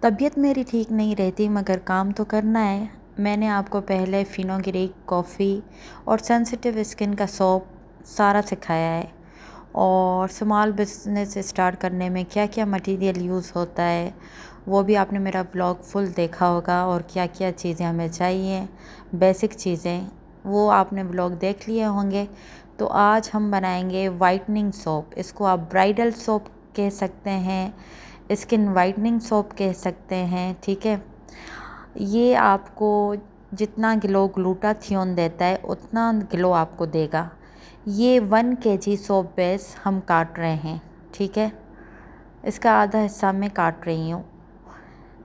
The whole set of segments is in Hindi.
तबीयत मेरी ठीक नहीं रहती मगर काम तो करना है। मैंने आपको पहले फिनोग्रीक कॉफ़ी और सेंसिटिव स्किन का सोप सारा सिखाया है, और स्मॉल बिजनेस स्टार्ट करने में क्या क्या मटेरियल यूज़ होता है वो भी आपने मेरा ब्लॉग फुल देखा होगा, और क्या क्या चीज़ें हमें चाहिए, बेसिक चीज़ें वो आपने ब्लॉग देख लिए होंगे। तो आज हम बनाएंगे वाइटनिंग सोप। इसको आप ब्राइडल सोप कह सकते हैं, स्किन वाइटनिंग सोप कह सकते हैं, ठीक है। ये आपको जितना ग्लो ग्लूटाथियोन देता है उतना ग्लो आपको देगा। ये 1 kg सोप बेस हम काट रहे हैं, ठीक है। इसका आधा हिस्सा मैं काट रही हूँ।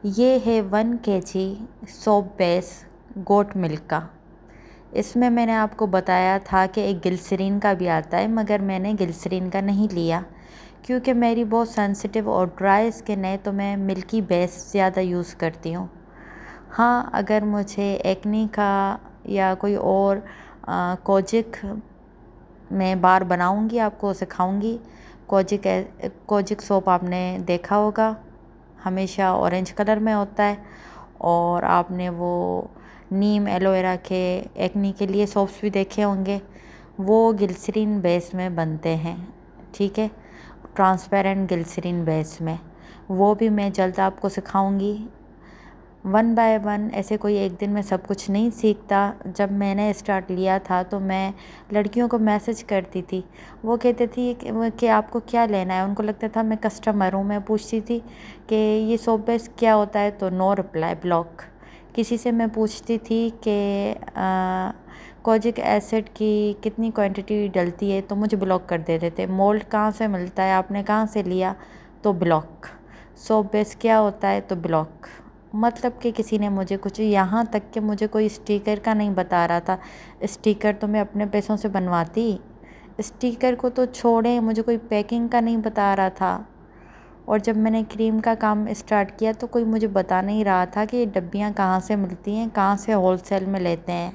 ये है 1 kg soap base goat milk का। इसमें मैंने आपको बताया था कि एक ग्लिसरीन का भी आता है, मगर मैंने ग्लिसरीन का नहीं लिया क्योंकि मेरी बहुत सेंसिटिव और ड्राई स्किन है, तो मैं मिल्की बेस ज़्यादा यूज़ करती हूँ। हाँ, अगर मुझे एक्नी का या कोई और कोजिक मैं बार बनाऊँगी, आपको सिखाऊँगी। कोजिक सोप आपने देखा होगा, हमेशा ऑरेंज कलर में होता है। और आपने वो नीम एलोवेरा के एक्नी के लिए सोप्स भी देखे होंगे, वो ग्लिसरीन बेस में बनते हैं, ठीक है। ट्रांसपेरेंट ग्लिसरीन बेस में, वो भी मैं जल्द आपको सिखाऊंगी। 1 बाय 1 ऐसे कोई एक दिन में सब कुछ नहीं सीखता। जब मैंने स्टार्ट लिया था तो मैं लड़कियों को मैसेज करती थी, वो कहती थी कि आपको क्या लेना है। उनको लगता था मैं कस्टमर हूँ। मैं पूछती थी कि ये सोप बेस क्या होता है, तो नो रिप्लाई, ब्लॉक। किसी से मैं पूछती थी कि कोजिक एसिड की कितनी क्वांटिटी डलती है, तो मुझे ब्लॉक कर देते थे। मोल्ड कहाँ से मिलता है, आपने कहाँ से लिया, तो ब्लॉक। सोप बेस क्या होता है, तो ब्लॉक। मतलब कि किसी ने मुझे कुछ, यहाँ तक कि मुझे कोई स्टिकर का नहीं बता रहा था। स्टिकर तो मैं अपने पैसों से बनवाती, स्टिकर को तो छोड़ें, मुझे कोई पैकिंग का नहीं बता रहा था। और जब मैंने क्रीम का काम स्टार्ट किया तो कोई मुझे बता नहीं रहा था कि ये डब्बियाँ कहाँ से मिलती हैं, कहाँ से होलसेल में लेते हैं।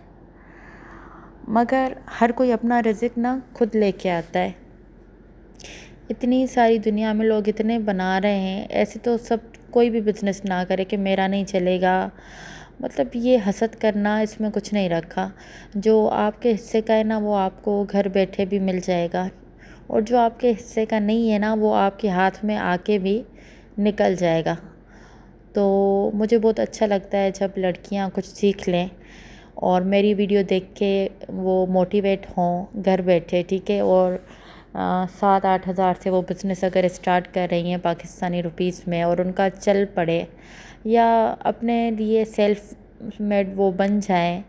मगर हर कोई अपना रिज़्क ना खुद लेके आता है। इतनी सारी दुनिया में लोग इतने बना रहे हैं, ऐसे तो सब कोई भी बिज़नेस ना करे कि मेरा नहीं चलेगा। मतलब ये हसद करना, इसमें कुछ नहीं रखा। जो आपके हिस्से का है ना, वो आपको घर बैठे भी मिल जाएगा, और जो आपके हिस्से का नहीं है ना, वो आपके हाथ में आके भी निकल जाएगा। तो मुझे बहुत अच्छा लगता है जब लड़कियां कुछ सीख लें और मेरी वीडियो देख के वो मोटिवेट हों घर बैठे, ठीक है। और 7-8 हज़ार से वो बिज़नेस अगर स्टार्ट कर रही हैं पाकिस्तानी रुपीस में, और उनका चल पड़े, या अपने लिए सेल्फ मेड वो बन जाएं,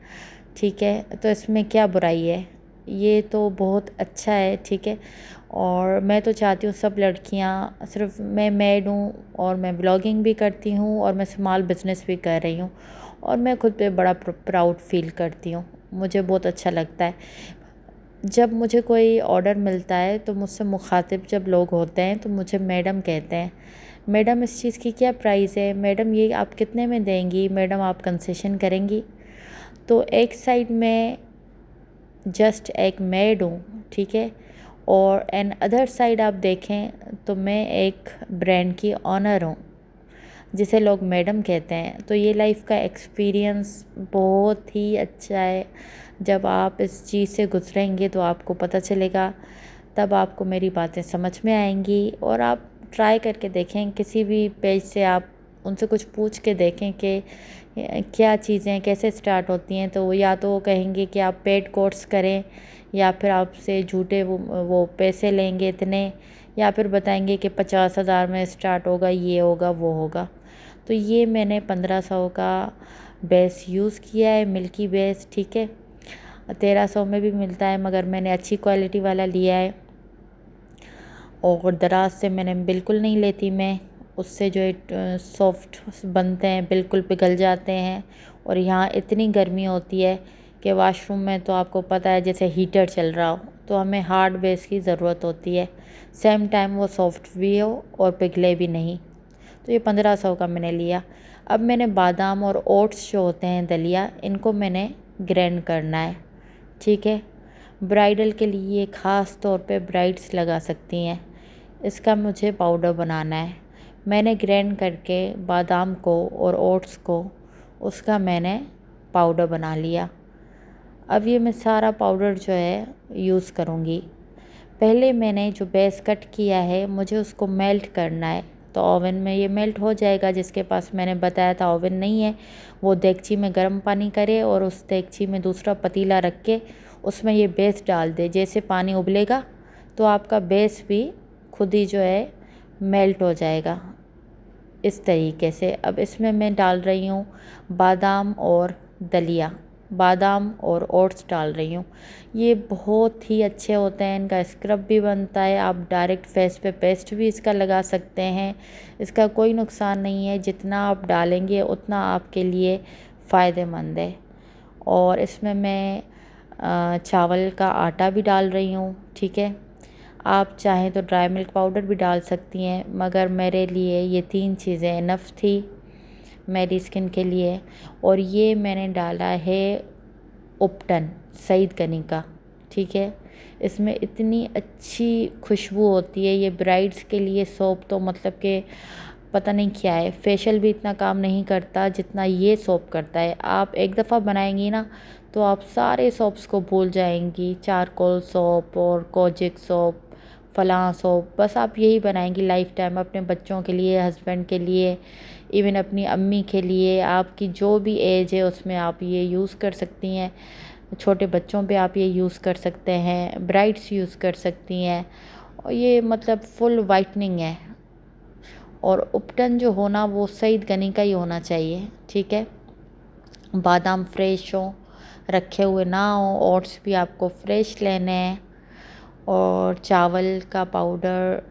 ठीक है, तो इसमें क्या बुराई है। ये तो बहुत अच्छा है, ठीक है। और मैं तो चाहती हूँ सब लड़कियाँ, सिर्फ मैं मेड हूँ और मैं ब्लॉगिंग भी करती हूँ और मैं स्मॉल बिज़नेस भी कर रही हूँ, और मैं खुद पे बड़ा प्राउड फील करती हूँ। मुझे बहुत अच्छा लगता है जब मुझे कोई ऑर्डर मिलता है, तो मुझसे मुखातिब जब लोग होते हैं तो मुझे मैडम कहते हैं। मैडम इस चीज़ की क्या प्राइस है, मैडम ये आप कितने में देंगी, मैडम आप कंसेशन करेंगी। तो एक साइड में जस्ट एक मेड हूँ, ठीक है, और एन अदर साइड आप देखें तो मैं एक ब्रांड की ऑनर हूँ जिसे लोग मैडम कहते हैं। तो ये लाइफ का एक्सपीरियंस बहुत ही अच्छा है। जब आप इस चीज़ से गुजरेंगे तो आपको पता चलेगा, तब आपको मेरी बातें समझ में आएंगी। और आप ट्राई करके देखें, किसी भी पेज से आप उनसे कुछ पूछ के देखें कि क्या चीज़ें कैसे स्टार्ट होती हैं, तो या तो वो कहेंगे कि आप पेड कोर्स करें, या फिर आपसे झूठे वो पैसे लेंगे इतने, या फिर बताएंगे कि 50,000 में स्टार्ट होगा, ये होगा वो होगा। तो ये मैंने 1500 का बेस यूज़ किया है, मिल्की बेस, ठीक है। 1300 में भी मिलता है, मगर मैंने अच्छी क्वालिटी वाला लिया है। और दराज से मैंने बिल्कुल नहीं लेती मैं, उससे जो सॉफ्ट बनते हैं बिल्कुल पिघल जाते हैं। और यहाँ इतनी गर्मी होती है कि वॉशरूम में तो आपको पता है जैसे हीटर चल रहा हो, तो हमें हार्ड बेस की ज़रूरत होती है, सेम टाइम वो सॉफ्ट भी हो और पिघले भी नहीं। तो ये 1500 का मैंने लिया। अब मैंने बादाम और ओट्स जो होते हैं दलिया, इनको मैंने ग्राइंड करना है, ठीक है। ब्राइडल के लिए ख़ास तौर पे ब्राइड्स लगा सकती हैं, इसका मुझे पाउडर बनाना है। मैंने ग्राइंड करके बादाम को और ओट्स को उसका मैंने पाउडर बना लिया। अब ये मैं सारा पाउडर जो है यूज़ करूँगी। पहले मैंने जो बेस कट किया है मुझे उसको मेल्ट करना है, तो ओवन में ये मेल्ट हो जाएगा। जिसके पास मैंने बताया था ओवन नहीं है, वो देगची में गर्म पानी करे और उस देगची में दूसरा पतीला रख के उसमें ये बेस डाल दे। जैसे पानी उबलेगा तो आपका बेस भी खुद ही जो है मेल्ट हो जाएगा इस तरीके से। अब इसमें मैं डाल रही हूँ बादाम और दलिया, बादाम और ओट्स डाल रही हूँ। ये बहुत ही अच्छे होते हैं, इनका स्क्रब भी बनता है, आप डायरेक्ट फेस पे पेस्ट भी इसका लगा सकते हैं। इसका कोई नुकसान नहीं है, जितना आप डालेंगे उतना आपके लिए फ़ायदेमंद है। और इसमें मैं चावल का आटा भी डाल रही हूँ, ठीक है। आप चाहें तो ड्राई मिल्क पाउडर भी डाल सकती हैं, मगर मेरे लिए ये 3 चीज़ें इनफ थी मेरी स्किन के लिए। और ये मैंने डाला है उपटन सईद गनी का, ठीक है। इसमें इतनी अच्छी खुशबू होती है, ये ब्राइड्स के लिए सोप तो मतलब कि पता नहीं क्या है। फेशियल भी इतना काम नहीं करता जितना ये सोप करता है। आप एक दफ़ा बनाएंगी ना तो आप सारे सोप्स को भूल जाएंगी, चारकोल सोप और कोजिक सोप, फलां सोप, बस आप यही बनाएंगी लाइफ टाइम अपने बच्चों के लिए, हस्बैंड के लिए, इवन अपनी अम्मी के लिए। आपकी जो भी एज है उसमें आप ये यूज़ कर सकती हैं। छोटे बच्चों पे आप ये यूज़ कर सकते हैं, ब्राइड्स यूज़ कर सकती हैं। और ये मतलब फुल वाइटनिंग है। और उपटन जो होना वो सईद गनी का ही होना चाहिए, ठीक है। बादाम फ्रेश हो, रखे हुए ना हो, ओट्स भी आपको फ्रेश लेने हैं, और चावल का पाउडर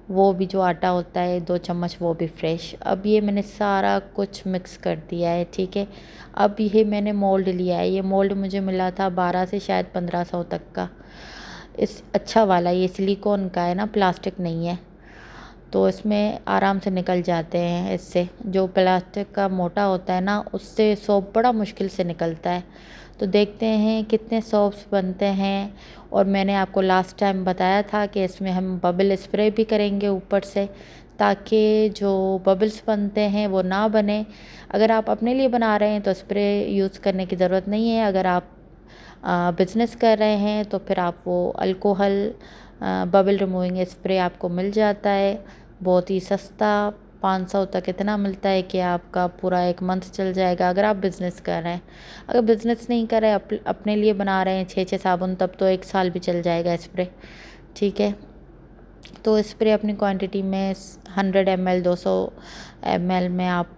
वो भी जो आटा होता है 2 चम्मच वो भी फ्रेश। अब ये मैंने सारा कुछ मिक्स कर दिया है, ठीक है। अब ये मैंने मोल्ड लिया है, ये मोल्ड मुझे मिला था 12 से शायद 1500 तक का। इस अच्छा वाला ये सिलिकॉन का है ना, प्लास्टिक नहीं है, तो इसमें आराम से निकल जाते हैं। इससे जो प्लास्टिक का मोटा होता है ना उससे सोप बड़ा मुश्किल से निकलता है। तो देखते हैं कितने सोप्स बनते हैं। और मैंने आपको लास्ट टाइम बताया था कि इसमें हम बबल स्प्रे भी करेंगे ऊपर से, ताकि जो बबल्स बनते हैं वो ना बने। अगर आप अपने लिए बना रहे हैं तो स्प्रे यूज़ करने की ज़रूरत नहीं है। अगर आप बिज़नेस कर रहे हैं तो फिर आप वो अल्कोहल बबल रिमूविंग स्प्रे आपको मिल जाता है, बहुत ही सस्ता, 500 तक इतना मिलता है कि आपका पूरा 1 मंथ चल जाएगा अगर आप बिज़नेस कर रहे हैं। अगर बिज़नेस नहीं कर रहे, अपने लिए बना रहे हैं 6-6 साबुन, तब तो 1 साल भी चल जाएगा स्प्रे, ठीक है। तो स्प्रे अपनी क्वांटिटी में 100 ml 200 ml में आप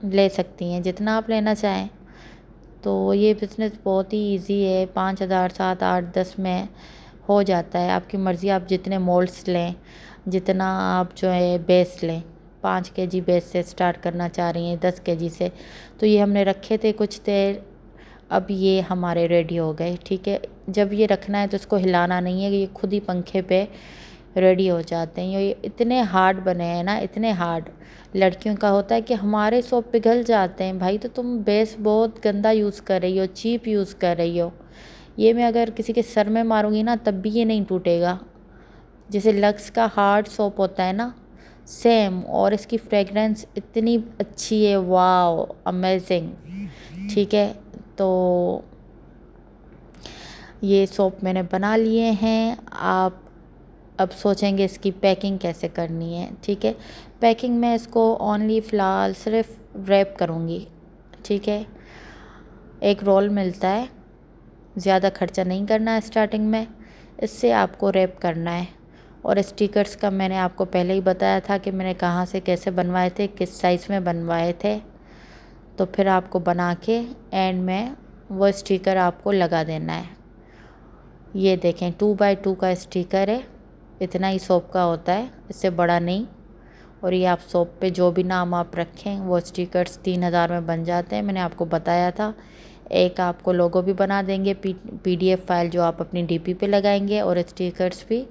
ले सकती हैं, जितना आप लेना चाहें। तो ये बिज़नेस बहुत ही इजी है, 5000 7 8 10 में हो जाता है। आपकी मर्ज़ी, आप जितने मोल्ड्स लें, जितना आप जो है बेस लें। 5 केजी बेस से स्टार्ट करना चाह रही हैं, 10 केजी से। तो ये हमने रखे थे कुछ देर, अब ये हमारे रेडी हो गए, ठीक है। जब ये रखना है तो इसको हिलाना नहीं है, ये खुद ही पंखे पे रेडी हो जाते हैं। ये इतने हार्ड बने हैं ना, इतने हार्ड। लड़कियों का होता है कि हमारे सोप पिघल जाते हैं। भाई तो तुम बेस बहुत गंदा यूज़ कर रही हो, चीप यूज़ कर रही हो। ये मैं अगर किसी के सर में मारूंगी ना तब भी ये नहीं टूटेगा। जैसे लक्स का हार्ड सोप होता है ना, सेम। और इसकी फ्रेगरेंस इतनी अच्छी है, वाओ अमेजिंग, ठीक है। तो ये सोप मैंने बना लिए हैं। आप अब सोचेंगे इसकी पैकिंग कैसे करनी है, ठीक है। पैकिंग में इसको ओनली फ़िलहाल सिर्फ रैप करूँगी, ठीक है। एक रोल मिलता है, ज़्यादा खर्चा नहीं करना है स्टार्टिंग में, इससे आपको रैप करना है। और स्टिकर्स का मैंने आपको पहले ही बताया था कि मैंने कहाँ से कैसे बनवाए थे, किस साइज़ में बनवाए थे। तो फिर आपको बना के एंड में वो स्टिकर आपको लगा देना है। ये देखें 2x2 का स्टिकर है, इतना ही सोप का होता है, इससे बड़ा नहीं। और ये आप सोप पे जो भी नाम आप रखें वो स्टिकर्स 3000 में बन जाते हैं, मैंने आपको बताया था। एक आपको लोगो भी बना देंगे, PDF फाइल जो आप अपनी DP पे लगाएंगे, और स्टिकर्स भी।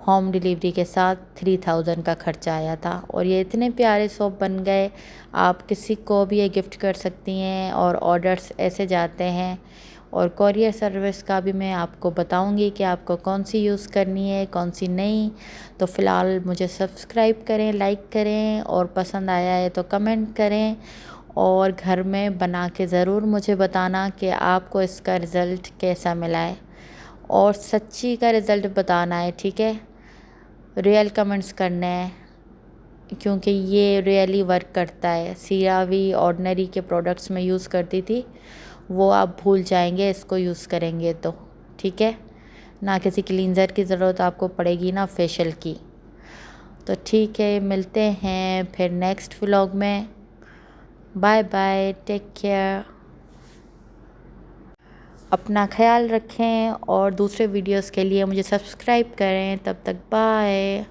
होम डिलीवरी के साथ 3000 का खर्चा आया था। और ये इतने प्यारे सोप बन गए, आप किसी को भी ये गिफ्ट कर सकती हैं। और ऑर्डर्स ऐसे जाते हैं, और कॉरियर सर्विस का भी मैं आपको बताऊंगी कि आपको कौन सी यूज़ करनी है कौन सी नहीं। तो फ़िलहाल मुझे सब्सक्राइब करें, लाइक करें और पसंद आया है तो कमेंट करें और घर में बना के ज़रूर मुझे बताना कि आपको इसका रिज़ल्ट कैसा मिला है और सच्ची का रिज़ल्ट बताना है, ठीक है। रियल कमेंट्स करने हैं क्योंकि ये रियली वर्क करता है। सीरावी ऑर्डिनरी के प्रोडक्ट्स में यूज़ करती थी, वो आप भूल जाएंगे इसको यूज़ करेंगे तो, ठीक है। ना किसी क्लींजर की ज़रूरत आपको पड़ेगी ना फेशियल की। तो ठीक है, मिलते हैं फिर नेक्स्ट व्लॉग में। बाय बाय, टेक केयर, अपना ख्याल रखें और दूसरे वीडियोस के लिए मुझे सब्सक्राइब करें। तब तक बाय।